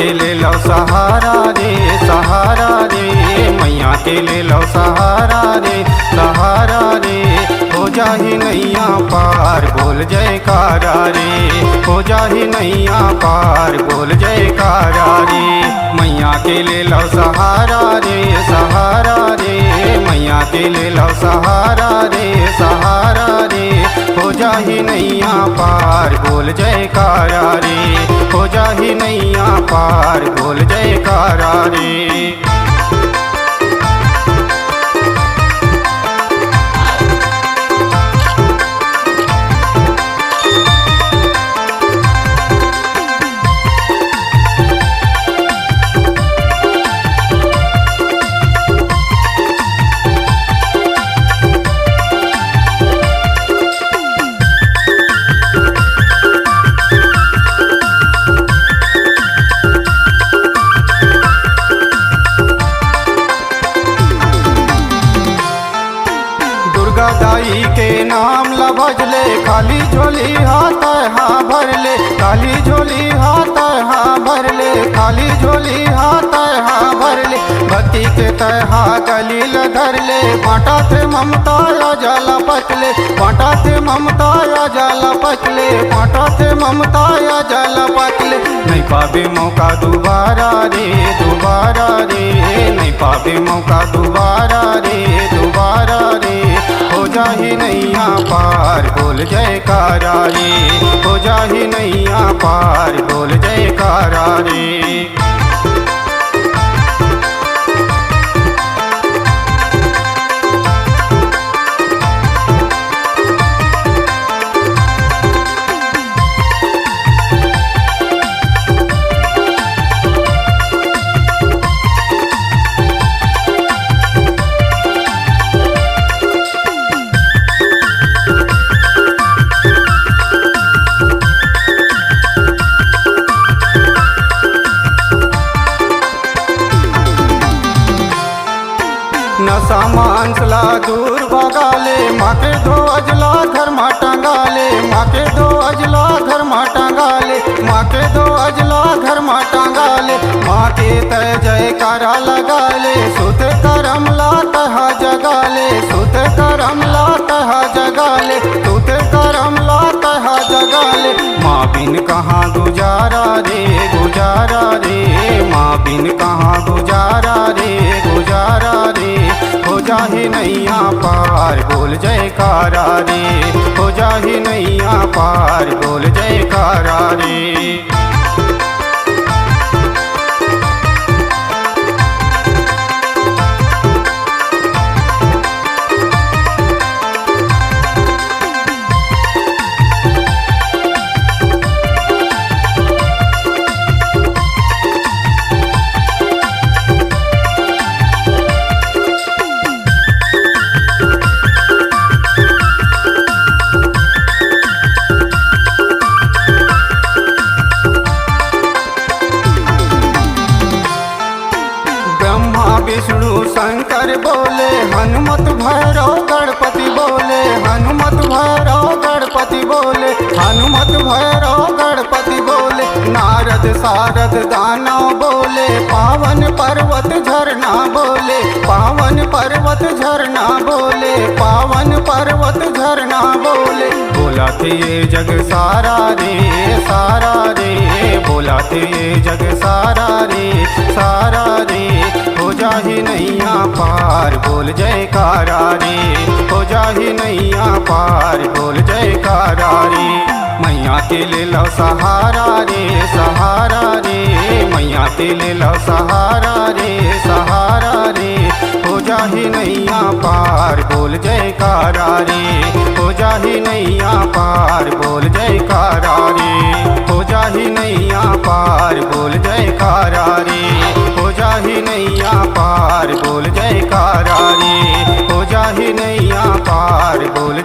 के ले लो सहारा रे सहारा रे, मैया के ले लो सहारा रे सहारा रे। हो जाही नैया पार बोल जयकारा रे, हो जाही नैया पार बोल जयकारा रे। मैया के ले लो सहारा रे सहारा रे, मैया के ले लो सहारा रे सहारा रे। हो जाही नैया पार बोल जयकारा रे, हो जाही नैया पार बोल जयकारा रे। दाई के नाम लभजले, खाली झोली हाथ हाँ भर ले, खाली झोली हाथ हाँ भर ले, खाली झोली हाथ हाँ भर ले। भक्ति के तहा कलील धर ले, बाँटा थे ममता या जाला पकले, बाँटा थे ममता या जाला पकले, बाँटा थे ममता या जाला पकले। नहीं पावे मौका दोबारा रे दोबारा रे, नहीं पावे मौका दोबारा रे दोबारा रे। हो जाही नैया पार बोल जयकारा रे, हो जाही नैया पार बोल जयकारा रे। नशा मांसला दूर भगाले, माँ के दो अजला घर मा टंगाले, माँ के दो अजला घर मा टंगाले, माँ के दो अजला घर मा टंगाले। माँ के तय जयकारा लगाले, सुत करम ला तहा जगाले, सुत करम ला तहा जगाले, सुत करम ला तहा जगाले। माँ बिन कहाँ गुजारा रे गुजारा रे, माँ बिन कहाँ गुजारा रे गुजारा रे। हो जाही नैया पार बोल जयकारा रे, हो जाही नैया पार बोल जयकारा रे। विष्णु शंकर बोले, हनुमत भैरव गणपति बोले, हनुमत भैरव गणपति बोले, हनुमत भैरव गणपति बोले। नारद सारद दानव बोले, पावन पर्वत झरना बोले, पावन पर्वत झरना बोले, पावन पर्वत झरना बोले। बोला थे ये जग सारा रे सारा रे, बोला थे ये जग सारा रे सारा रे। हो जाही नैया पार बोल जयकारा रे, हो जाही नैया पार बोल जयकारा रे। मैया के ले लो सहारा रे सहारा रे, मैया के ले लो सहारा रे सहारा रे। हो जाही नैया पार बोल जयकारा रे, हो जाही नैया पार बोल जयकारा रे, हो जाही नैया पार बोल जयकारा रे, हो जाही नैया पार बोल जयकारा रे, हो जाही नैया पार बोल